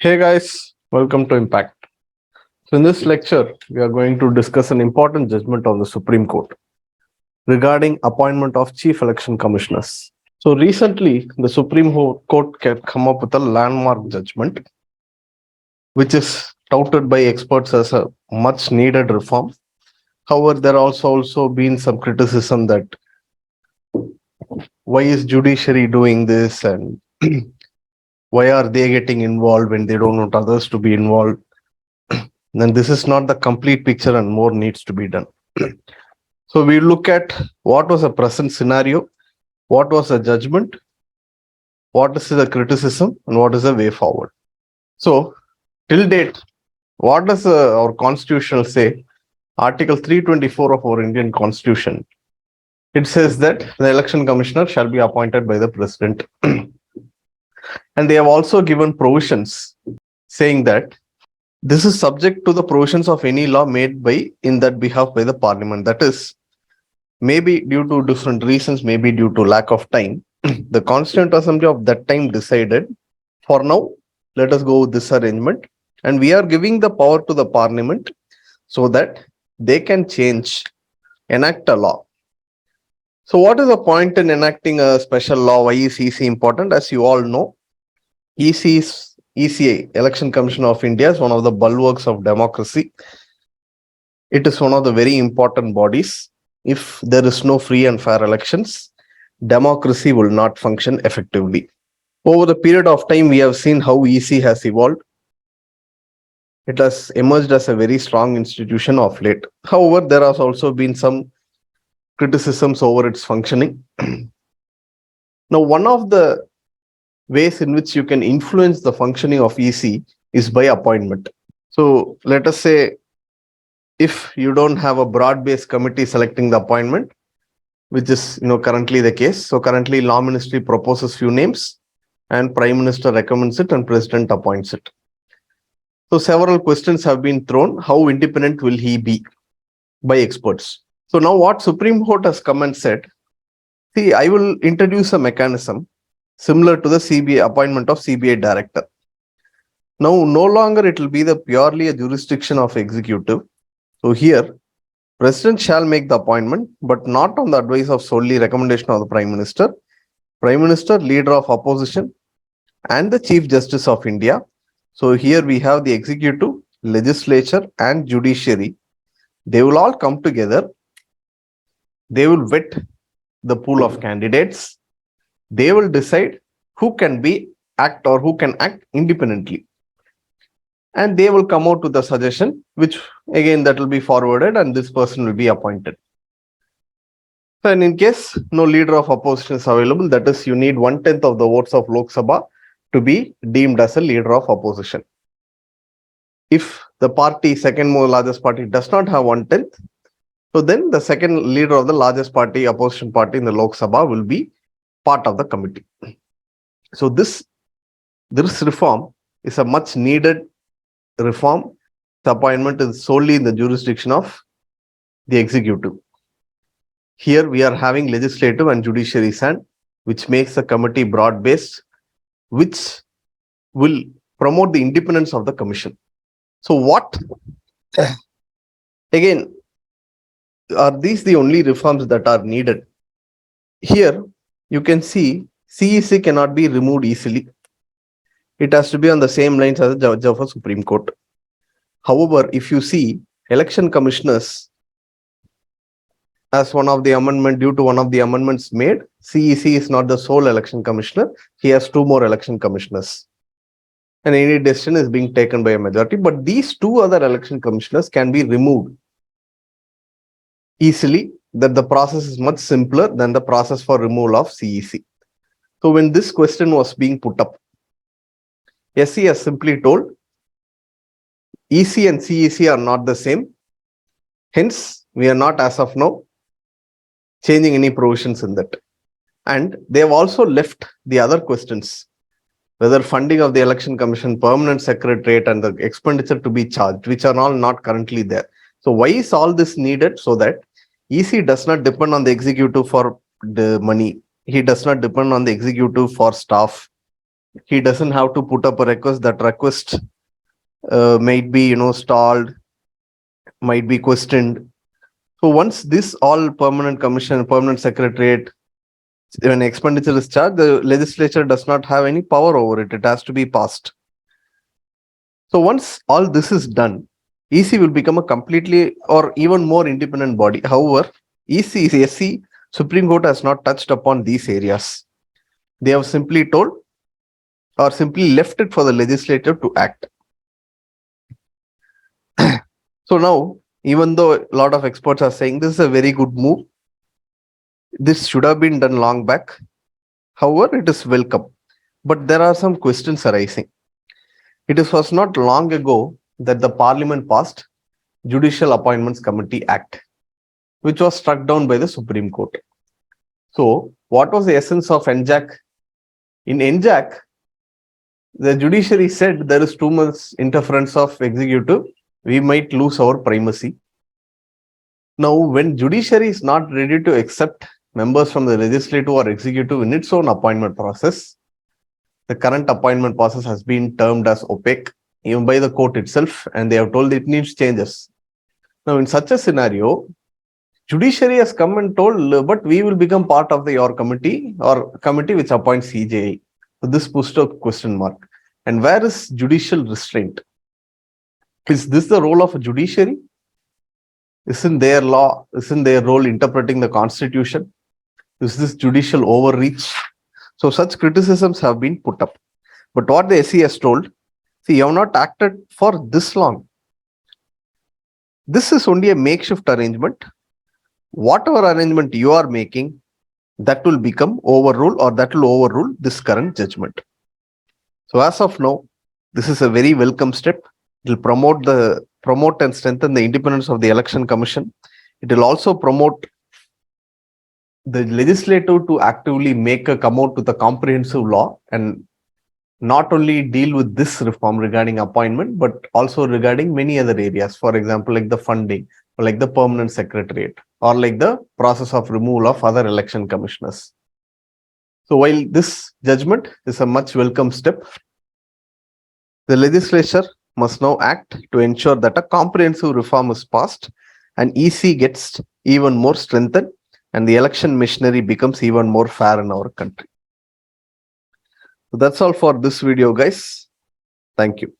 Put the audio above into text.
Hey guys, welcome to Impact. So, in this lecture, we are going to discuss an important judgment of the Supreme Court regarding appointment of chief election commissioners. So, recently, the Supreme Court can come up with a landmark judgment, which is touted by experts as a much needed reform. However, there also been some criticism that why is judiciary doing this and why are they getting involved when they don't want others to be involved? Then this is not the complete picture and more needs to be done. So we look at what was a present scenario, what was the judgment, what is the criticism, and what is the way forward. So till date, what does our constitution say? Article 324 of our Indian Constitution. It says that the election commissioner shall be appointed by the president. And they have also given provisions saying that this is subject to the provisions of any law made by in that behalf by the parliament. That is, maybe due to different reasons, maybe due to lack of time, the Constituent Assembly of that time decided, for now, let us go with this arrangement. And we are giving the power to the parliament so that they can enact a law. So what is the point in enacting a special law? Why is EC important? As you all know, ECI, Election Commission of India, is one of the bulwarks of democracy. It is one of the very important bodies. If there is no free and fair elections, democracy will not function effectively. Over the period of time, we have seen how EC has evolved. It has emerged as a very strong institution of late. However, there has also been some criticisms over its functioning. Now, one of the ways in which you can influence the functioning of EC is by appointment. So let us say if you don't have a broad-based committee selecting the appointment, which is currently the case. So currently Law Ministry proposes few names and Prime Minister recommends it and President appoints it. So several questions have been thrown. How independent will he be by experts? So now what Supreme Court has come and said, see, I will introduce a mechanism similar to the CBI appointment of CBI director. Now, no longer it will be the purely a jurisdiction of executive. So here, President shall make the appointment, but not on the advice of solely recommendation of the Prime Minister. Prime Minister, leader of opposition, and the Chief Justice of India. So here we have the executive, legislature, and judiciary. They will all come together. They will vet the pool of candidates. They will decide who can act independently. And they will come out with a suggestion, which again that will be forwarded and this person will be appointed. And in case no leader of opposition is available, that is, you need 1/10 of the votes of Lok Sabha to be deemed as a leader of opposition. If the party, second most largest party, does not have 1/10, so then the second leader of the largest party, opposition party in the Lok Sabha will be part of the committee. So this reform is a much needed reform. The appointment is solely in the jurisdiction of the executive. Here we are having legislative and judiciary stand, which makes the committee broad-based, which will promote the independence of the commission. So what, again, are these the only reforms that are needed? Here you can see CEC cannot be removed easily. It has to be on the same lines as the judge of a Supreme Court. However, if you see election commissioners as one of the amendment, due to one of the amendments made, CEC is not the sole election commissioner. He has two more election commissioners. And any decision is being taken by a majority. But these two other election commissioners can be removed easily, that the process is much simpler than the process for removal of CEC. So when this question was being put up, SC has simply told EC and CEC are not the same. Hence, we are not as of now changing any provisions in that. And they have also left the other questions, whether funding of the election commission, permanent secretariat, and the expenditure to be charged, which are all not currently there. So why is all this needed? So that EC does not depend on the executive for the money. He does not depend on the executive for staff. He doesn't have to put up a request. That request might be, stalled, might be questioned. So once this all permanent commission, permanent secretariat, when expenditure is charged, the legislature does not have any power over it. It has to be passed. So once all this is done, EC will become a completely or even more independent body. However, SC, Supreme Court has not touched upon these areas. They have simply told or simply left it for the legislature to act. So now, even though a lot of experts are saying this is a very good move, this should have been done long back. However, it is welcome. But there are some questions arising. It was not long ago that the Parliament passed Judicial Appointments Committee Act, which was struck down by the Supreme Court. So, what was the essence of NJAC? In NJAC, the judiciary said there is too much interference of executive. We might lose our primacy. Now, when judiciary is not ready to accept members from the legislative or executive in its own appointment process, the current appointment process has been termed as opaque, even by the court itself, and they have told it needs changes. Now, in such a scenario, judiciary has come and told, but we will become part of your committee or committee which appoints CJI. So this pushed a question mark. And where is judicial restraint? Is this the role of a judiciary? Isn't their law, isn't their role interpreting the constitution? Is this judicial overreach? So such criticisms have been put up. But what the SC has told, see, you have not acted for this long. This is only a makeshift arrangement. Whatever arrangement you are making, that will become overruled or that will overrule this current judgment. So as of now, this is a very welcome step. It will promote and strengthen the independence of the Election Commission. It will also promote the legislature to actively come out with a comprehensive law and not only deal with this reform regarding appointment, but also regarding many other areas. For example, like the funding, or like the permanent secretariat, or like the process of removal of other election commissioners. So while this judgment is a much welcome step, the legislature must now act to ensure that a comprehensive reform is passed and EC gets even more strengthened and the election machinery becomes even more fair in our country. So that's all for this video, guys. Thank you.